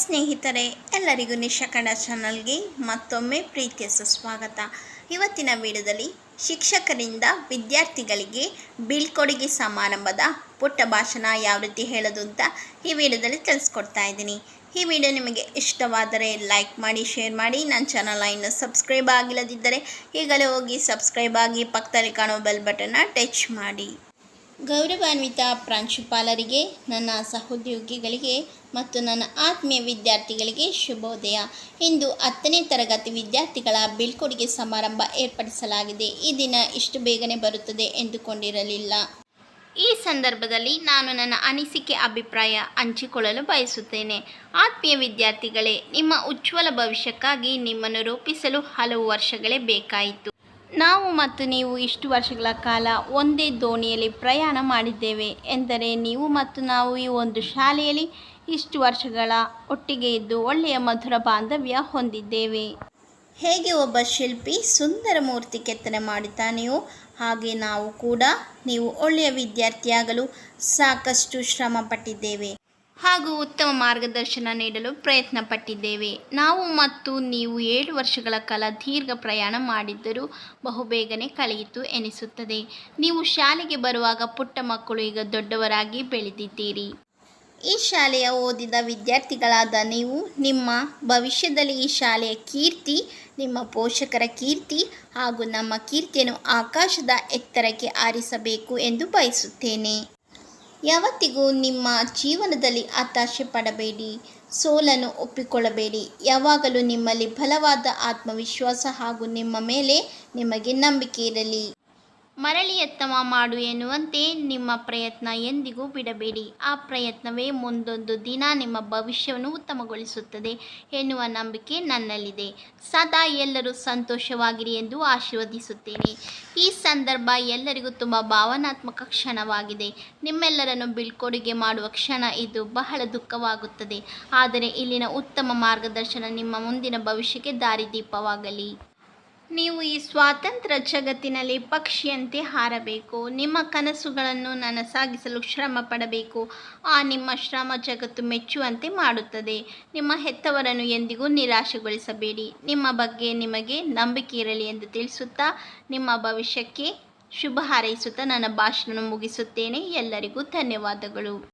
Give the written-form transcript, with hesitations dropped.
ಸ್ನೇಹಿತರೆ, ಎಲ್ಲರಿಗೂ ನಿಶಾ ಕನ್ನಡ ಚಾನಲ್ಗೆ ಮತ್ತೊಮ್ಮೆ ಪ್ರೀತಿಯ ಸುಸ್ವಾಗತ. ಇವತ್ತಿನ ವಿಡಿಯೋದಲ್ಲಿ ಶಿಕ್ಷಕರಿಂದ ವಿದ್ಯಾರ್ಥಿಗಳಿಗೆ ಬೀಳ್ಕೊಡುಗೆ ಸಮಾರಂಭದ ಪುಟ್ಟ ಭಾಷಣ ಯಾವ ರೀತಿ ಹೇಳೋದು ಅಂತ ಈ ವಿಡಿಯೋದಲ್ಲಿ ತಿಳಿಸ್ಕೊಡ್ತಾ ಇದ್ದೀನಿ. ಈ ವಿಡಿಯೋ ನಿಮಗೆ ಇಷ್ಟವಾದರೆ ಲೈಕ್ ಮಾಡಿ, ಶೇರ್ ಮಾಡಿ. ನನ್ನ ಚಾನಲ್ ಇನ್ನೂ ಸಬ್ಸ್ಕ್ರೈಬ್ ಆಗಿಲ್ಲದಿದ್ದರೆ ಈಗಲೇ ಹೋಗಿ ಸಬ್ಸ್ಕ್ರೈಬ್ ಆಗಿ, ಪಕ್ಕದಲ್ಲಿ ಕಾಣುವ ಬೆಲ್ ಬಟನ್ನ ಟಚ್ ಮಾಡಿ. ಗೌರವಾನ್ವಿತ ಪ್ರಾಂಶುಪಾಲರಿಗೆ, ನನ್ನ ಸಹೋದ್ಯೋಗಿಗಳಿಗೆ ಮತ್ತು ನನ್ನ ಆತ್ಮೀಯ ವಿದ್ಯಾರ್ಥಿಗಳಿಗೆ ಶುಭೋದಯ. ಇಂದು 10ನೇ ತರಗತಿ ವಿದ್ಯಾರ್ಥಿಗಳ ಬೀಳ್ಕೊಡುಗೆ ಸಮಾರಂಭ ಏರ್ಪಡಿಸಲಾಗಿದೆ. ಈ ದಿನ ಇಷ್ಟು ಬೇಗನೆ ಬರುತ್ತದೆ ಎಂದುಕೊಂಡಿರಲಿಲ್ಲ. ಈ ಸಂದರ್ಭದಲ್ಲಿ ನಾನು ನನ್ನ ಅನಿಸಿಕೆ, ಅಭಿಪ್ರಾಯ ಹಂಚಿಕೊಳ್ಳಲು ಬಯಸುತ್ತೇನೆ. ಆತ್ಮೀಯ ವಿದ್ಯಾರ್ಥಿಗಳೇ, ನಿಮ್ಮ ಉಜ್ವಲ ಭವಿಷ್ಯಕ್ಕಾಗಿ ನಿಮ್ಮನ್ನು ರೂಪಿಸಲು ಹಲವು ವರ್ಷಗಳೇ ಬೇಕಾಯಿತು. ನಾವು ಮತ್ತು ನೀವು ಇಷ್ಟು ವರ್ಷಗಳ ಕಾಲ ಒಂದೇ ದೋಣಿಯಲ್ಲಿ ಪ್ರಯಾಣ ಮಾಡಿದ್ದೇವೆ. ಎಂದರೆ ನೀವು ಮತ್ತು ನಾವು ಈ ಒಂದು ಶಾಲೆಯಲ್ಲಿ ಇಷ್ಟು ವರ್ಷಗಳ ಒಟ್ಟಿಗೆ ಇದ್ದು ಒಳ್ಳೆಯ ಮಧುರ ಬಾಂಧವ್ಯ ಹೊಂದಿದ್ದೇವೆ. ಹೇಗೆ ಒಬ್ಬ ಶಿಲ್ಪಿ ಸುಂದರ ಮೂರ್ತಿ ಕೆತ್ತನೆ ಮಾಡುತ್ತಾನೆಯೋ ಹಾಗೆ ನಾವು ಕೂಡ ನೀವು ಒಳ್ಳೆಯ ವಿದ್ಯಾರ್ಥಿಯಾಗಲು ಸಾಕಷ್ಟು ಶ್ರಮ ಪಟ್ಟಿದ್ದೇವೆ ಹಾಗೂ ಉತ್ತಮ ಮಾರ್ಗದರ್ಶನ ನೀಡಲು ಪ್ರಯತ್ನ ಪಟ್ಟಿದ್ದೇವೆ. ನಾವು ಮತ್ತು ನೀವು 7 ವರ್ಷಗಳ ಕಾಲ ದೀರ್ಘ ಪ್ರಯಾಣ ಮಾಡಿದ್ದರೂ ಬಹುಬೇಗನೆ ಕಳೆಯಿತು ಎನಿಸುತ್ತದೆ. ನೀವು ಶಾಲೆಗೆ ಬರುವಾಗ ಪುಟ್ಟ ಮಕ್ಕಳು, ಈಗ ದೊಡ್ಡವರಾಗಿ ಬೆಳೆದಿದ್ದೀರಿ. ಈ ಶಾಲೆಯ ಓದಿದ ವಿದ್ಯಾರ್ಥಿಗಳಾದ ನೀವು ನಿಮ್ಮ ಭವಿಷ್ಯದಲ್ಲಿ ಈ ಶಾಲೆಯ ಕೀರ್ತಿ, ನಿಮ್ಮ ಪೋಷಕರ ಕೀರ್ತಿ ಹಾಗೂ ನಮ್ಮ ಕೀರ್ತಿಯನ್ನು ಆಕಾಶದ ಎತ್ತರಕ್ಕೆ ಹಾರಿಸಬೇಕು ಎಂದು ಬಯಸುತ್ತೇನೆ. ಯಾವತ್ತಿಗೂ ನಿಮ್ಮ ಜೀವನದಲ್ಲಿ ಹತಾಶೆ ಪಡಬೇಡಿ, ಸೋಲನ್ನು ಒಪ್ಪಿಕೊಳ್ಳಬೇಡಿ. ಯಾವಾಗಲೂ ನಿಮ್ಮಲ್ಲಿ ಬಲವಾದ ಆತ್ಮವಿಶ್ವಾಸ ಹಾಗೂ ನಿಮ್ಮ ಮೇಲೆ ನಿಮಗೆ ನಂಬಿಕೆ ಇರಲಿ. ಮರಳಿ ಯತ್ನ ಮಾಡು ಎನ್ನುವಂತೆ ನಿಮ್ಮ ಪ್ರಯತ್ನ ಎಂದಿಗೂ ಬಿಡಬೇಡಿ. ಆ ಪ್ರಯತ್ನವೇ ಮುಂದೊಂದು ದಿನ ನಿಮ್ಮ ಭವಿಷ್ಯವನ್ನು ಉತ್ತಮಗೊಳಿಸುತ್ತದೆ ಎನ್ನುವ ನಂಬಿಕೆ ನನ್ನಲ್ಲಿದೆ. ಸದಾ ಎಲ್ಲರೂ ಸಂತೋಷವಾಗಿರಿ ಎಂದು ಆಶೀರ್ವದಿಸುತ್ತೇನೆ. ಈ ಸಂದರ್ಭ ಎಲ್ಲರಿಗೂ ತುಂಬ ಭಾವನಾತ್ಮಕ ಕ್ಷಣವಾಗಿದೆ. ನಿಮ್ಮೆಲ್ಲರನ್ನು ಬೀಳ್ಕೊಡುಗೆ ಮಾಡುವ ಕ್ಷಣ ಇದು. ಬಹಳ ದುಃಖವಾಗುತ್ತದೆ. ಆದರೆ ಇಲ್ಲಿನ ಉತ್ತಮ ಮಾರ್ಗದರ್ಶನ ನಿಮ್ಮ ಮುಂದಿನ ಭವಿಷ್ಯಕ್ಕೆ ದಾರಿದೀಪವಾಗಲಿ. ನೀವು ಈ ಸ್ವಾತಂತ್ರ್ಯ ಜಗತ್ತಿನಲ್ಲಿ ಪಕ್ಷಿಯಂತೆ ಹಾರಬೇಕು. ನಿಮ್ಮ ಕನಸುಗಳನ್ನು ನನಸಾಗಿಸಲು ಶ್ರಮ ಪಡಬೇಕು. ನಿಮ್ಮ ಶ್ರಮ ಜಗತ್ತು ಮೆಚ್ಚುವಂತೆ ಮಾಡುತ್ತದೆ. ನಿಮ್ಮ ಹೆತ್ತವರನ್ನು ಎಂದಿಗೂ ನಿರಾಶೆಗೊಳಿಸಬೇಡಿ. ನಿಮ್ಮ ಬಗ್ಗೆ ನಿಮಗೆ ನಂಬಿಕೆ ಇರಲಿ ಎಂದು ತಿಳಿಸುತ್ತಾ, ನಿಮ್ಮ ಭವಿಷ್ಯಕ್ಕೆ ಶುಭ ಹಾರೈಸುತ್ತಾ ನನ್ನ ಭಾಷಣ ಮುಗಿಸುತ್ತೇನೆ. ಎಲ್ಲರಿಗೂ ಧನ್ಯವಾದಗಳು.